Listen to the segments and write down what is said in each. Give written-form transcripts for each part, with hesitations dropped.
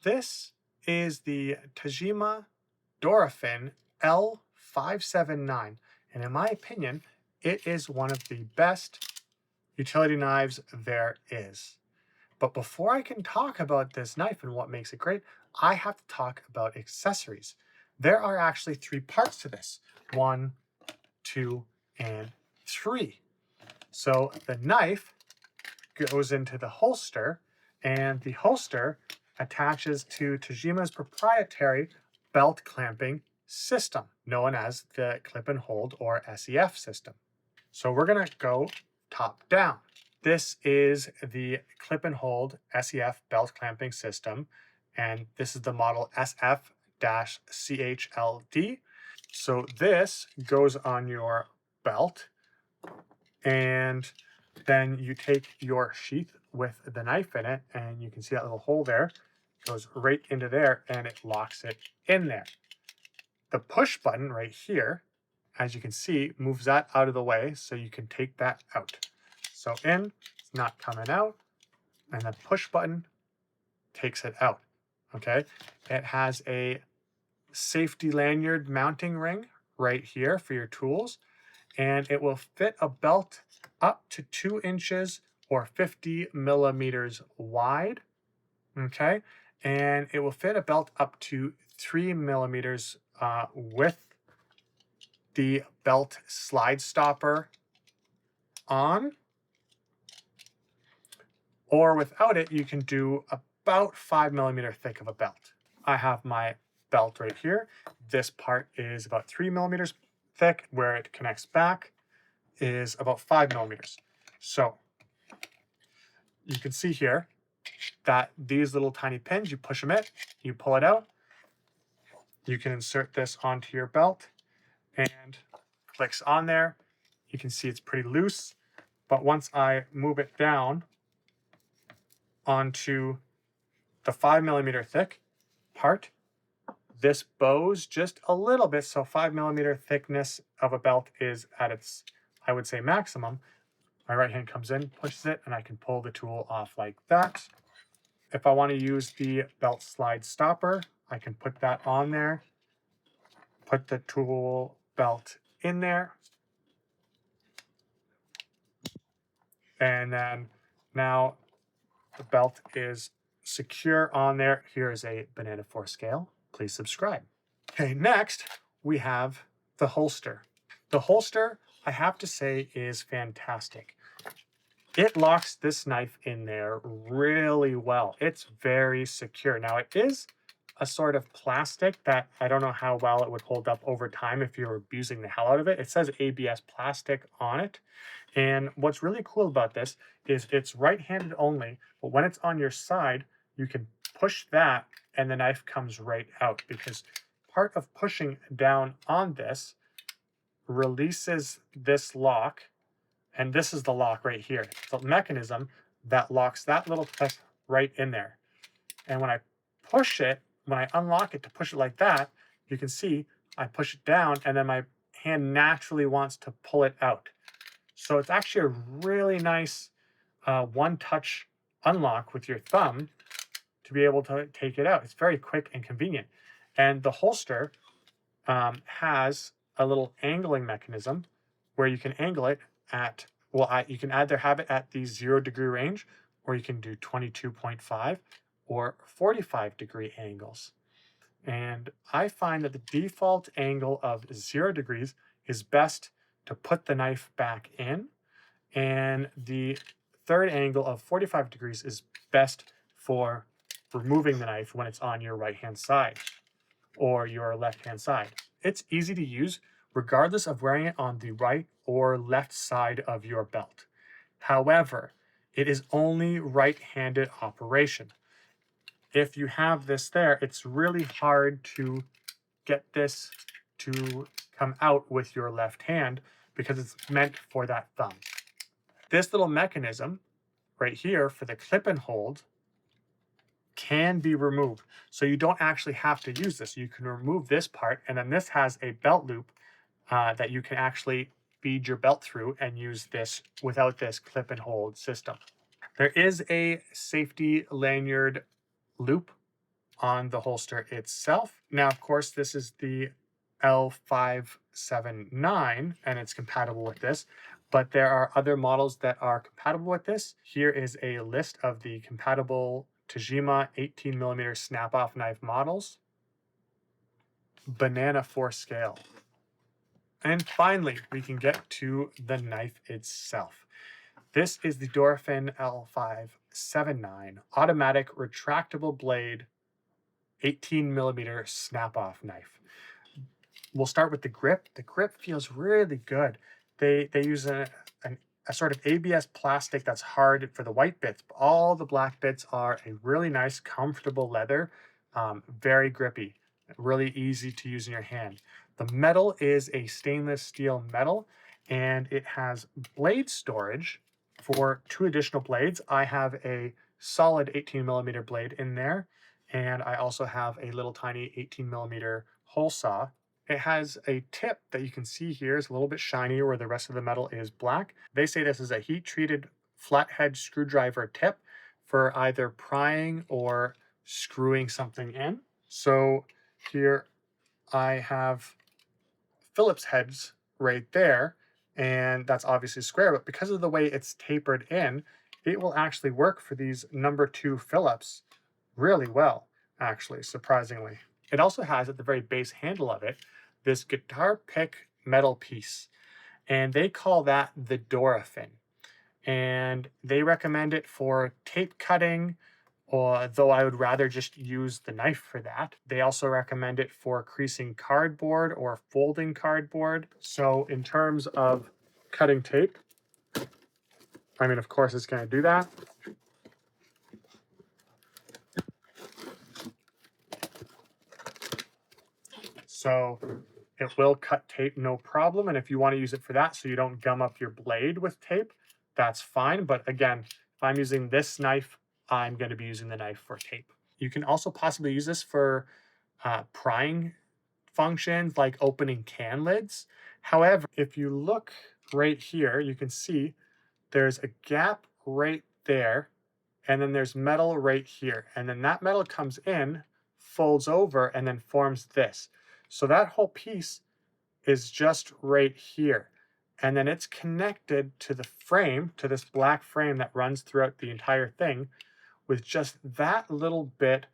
This is the Tajima DFC-L579, and in my opinion, it is one of the best utility knives there is. But before I can talk about this knife and what makes it great, I have to talk about accessories. There are actually three parts to this: one, two, and three. So the knife goes into the holster, and the holster attaches to Tajima's proprietary belt clamping system, known as the clip and hold or SEF system. So we're going to go top down. This is the clip and hold SEF belt clamping system, and this is the model SF-CHLD. So this goes on your belt, and then you take your sheath with the knife in it, and you can see that little hole there goes right into there, and it locks it in there. The push button right here, as you can see, moves that out of the way so you can take that out. So in, it's not coming out, and the push button takes it out. Okay, it has a safety lanyard mounting ring right here for your tools, and it will fit a belt up to 2 inches or 50 millimeters wide. Okay, and it will fit a belt up to 3 millimeters with the belt slide stopper on, or without it, you can do about 5 millimeter thick of a belt. I have my belt right here. This part is about 3 millimeters thick. Where it connects back is about 5 millimeters. So you can see here that these little tiny pins, you push them in, you pull it out, you can insert this onto your belt, and clicks on there. You can see it's pretty loose, but once I move it down onto the 5 millimeter thick part, this bows just a little bit. So 5 millimeter thickness of a belt is at its, I would say, maximum. My right hand comes in, pushes it, and I can pull the tool off like that. If I want to use the belt slide stopper, I can put that on there, put the tool belt in there, and then now the belt is secure on there. Here is a banana 4 scale. Please subscribe. Okay, next we have the holster. The holster, I have to say, is fantastic. It locks this knife in there really well. It's very secure. Now, it is a sort of plastic that I don't know how well it would hold up over time if you were abusing the hell out of it. It says ABS plastic on it. And what's really cool about this is it's right-handed only, but when it's on your side, you can push that and the knife comes right out, because part of pushing down on this releases this lock, and this is the lock right here. It's a mechanism that locks that little clip right in there. And when I push it, when I unlock it to push it like that, you can see I push it down and then my hand naturally wants to pull it out. So it's actually a really nice one-touch unlock with your thumb to be able to take it out. It's very quick and convenient. And the holster has a little angling mechanism where you can angle it at, well, you can either have it at the 0-degree range, or you can do 22.5 or 45-degree angles. And I find that the default angle of 0 degrees is best to put the knife back in, and the third angle of 45 degrees is best for removing the knife when it's on your right-hand side or your left-hand side. It's easy to use regardless of wearing it on the right or left side of your belt. However, it is only right-handed operation. If you have this there, it's really hard to get this to come out with your left hand because it's meant for that thumb. This little mechanism right here for the clip and hold can be removed. So you don't actually have to use this. You can remove this part, and then this has a belt loop that you can actually feed your belt through and use this without this clip and hold system. There is a safety lanyard loop on the holster itself. Now, of course, this is the L579 and it's compatible with this, but there are other models that are compatible with this. Here is a list of the compatible Tajima 18mm snap-off knife models. Banana for scale. And finally, we can get to the knife itself. This is the Dorfin L579 automatic retractable blade 18mm snap-off knife. We'll start with the grip. The grip feels really good. They use a sort of ABS plastic that's hard for the white bits. All the black bits are a really nice, comfortable leather, very grippy, really easy to use in your hand. The metal is a stainless steel metal, and it has blade storage for 2 additional blades. I have a solid 18mm blade in there, and I also have a little tiny 18mm hole saw. It has a tip that you can see here is a little bit shinier where the rest of the metal is black. They say this is a heat-treated flathead screwdriver tip for either prying or screwing something in. So here I have Phillips heads right there, and that's obviously square, but because of the way it's tapered in, it will actually work for these number 2 Phillips really well, actually, surprisingly. It also has at the very base handle of it this guitar pick metal piece, and they call that the Dorfin. And they recommend it for tape cutting, or though I would rather just use the knife for that. They also recommend it for creasing cardboard or folding cardboard. So in terms of cutting tape, I mean, of course it's going to do that. So it will cut tape no problem. And if you want to use it for that so you don't gum up your blade with tape, that's fine. But again, if I'm using this knife, I'm going to be using the knife for tape. You can also possibly use this for prying functions like opening can lids. However, if you look right here, you can see there's a gap right there, and then there's metal right here. And then that metal comes in, folds over, and then forms this. So that whole piece is just right here. And then it's connected to the frame, to this black frame that runs throughout the entire thing with just that little bit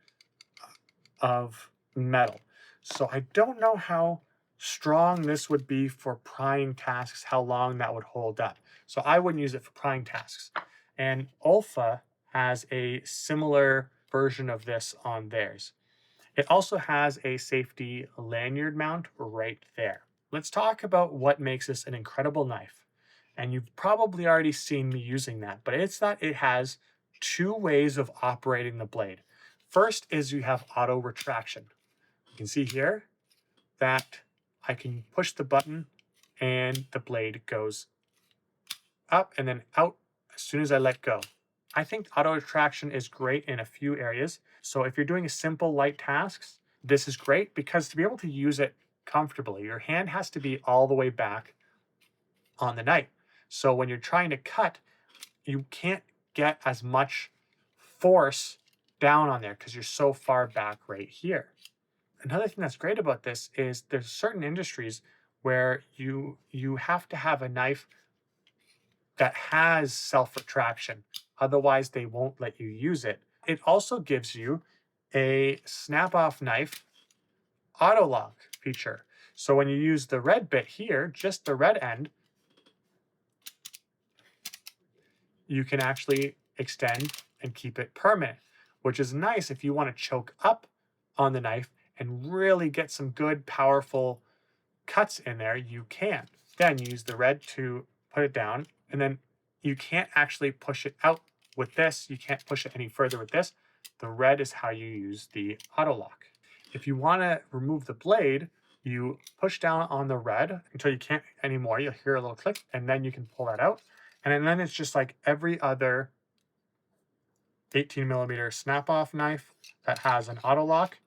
of metal. So I don't know how strong this would be for prying tasks, how long that would hold up. So I wouldn't use it for prying tasks. And Olfa has a similar version of this on theirs. It also has a safety lanyard mount right there. Let's talk about what makes this an incredible knife. And you've probably already seen me using that, but it's that it has 2 ways of operating the blade. First is you have auto retraction. You can see here that I can push the button and the blade goes up and then out as soon as I let go. I think auto retraction is great in a few areas. So if you're doing simple light tasks, this is great because to be able to use it comfortably, your hand has to be all the way back on the knife. So when you're trying to cut, you can't get as much force down on there because you're so far back right here. Another thing that's great about this is there's certain industries where you have to have a knife that has self-retraction. Otherwise, they won't let you use it. It also gives you a snap-off knife auto lock feature. So when you use the red bit here, just the red end, you can actually extend and keep it permanent, which is nice if you want to choke up on the knife and really get some good, powerful cuts in there, you can. Then use the red to put it down, and then you can't actually push it out with this. You can't push it any further with this. The red is how you use the auto lock. If you want to remove the blade, you push down on the red until you can't anymore. You'll hear a little click, and then you can pull that out. And then it's just like every other 18mm snap-off knife that has an auto lock.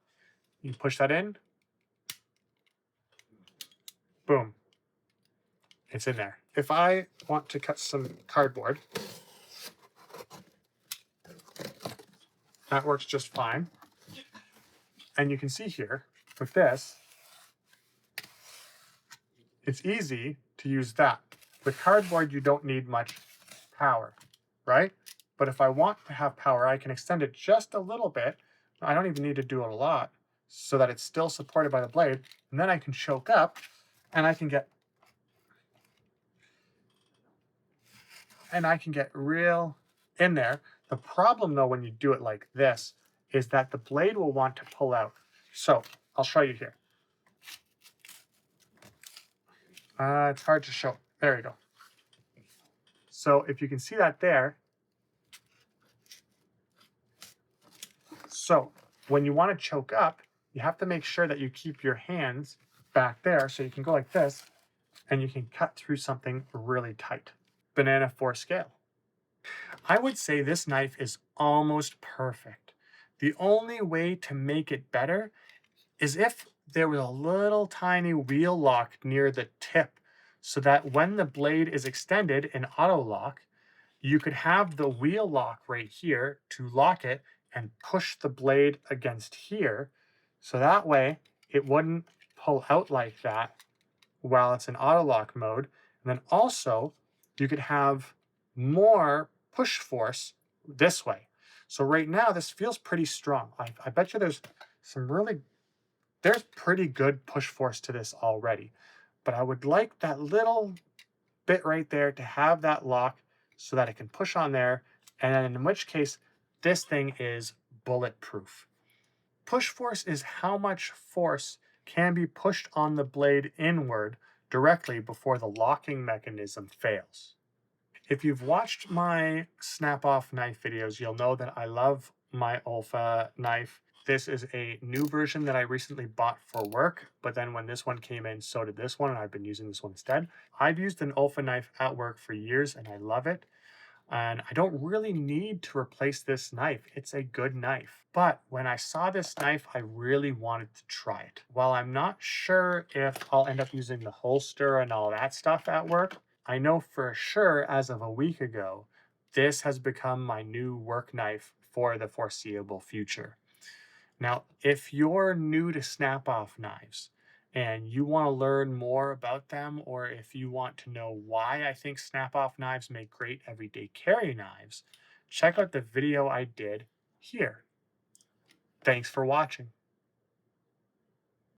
You push that in, boom, it's in there. If I want to cut some cardboard, that works just fine. And you can see here with this, it's easy to use that. With cardboard, you don't need much power, right? But if I want to have power, I can extend it just a little bit. I don't even need to do it a lot so that it's still supported by the blade. And then I can choke up and I can get real in there. The problem though, when you do it like this, is that the blade will want to pull out. So I'll show you here. It's hard to show. There you go. So if you can see that there, so when you want to choke up, you have to make sure that you keep your hands back there so you can go like this and you can cut through something really tight. Banana 4 scale. I would say this knife is almost perfect. The only way to make it better is if there was a little tiny wheel lock near the tip so that when the blade is extended in auto lock, you could have the wheel lock right here to lock it and push the blade against here. So that way it wouldn't pull out like that while it's in auto lock mode. And then also you could have more push force this way. So right now this feels pretty strong. I bet you there's pretty good push force to this already. But I would like that little bit right there to have that lock so that it can push on there, and in which case this thing is bulletproof. Push force is how much force can be pushed on the blade inward directly before the locking mechanism fails. If you've watched my snap-off knife videos, you'll know that I love my Olfa knife. This is a new version that I recently bought for work, but then when this one came in, so did this one, and I've been using this one instead. I've used an Olfa knife at work for years, and I love it. And I don't really need to replace this knife. It's a good knife. But when I saw this knife, I really wanted to try it. While I'm not sure if I'll end up using the holster and all that stuff at work, I know for sure as of a week ago, this has become my new work knife for the foreseeable future. Now, if you're new to snap-off knives and you want to learn more about them, or if you want to know why I think snap-off knives make great everyday carry knives, check out the video I did here. Thanks for watching.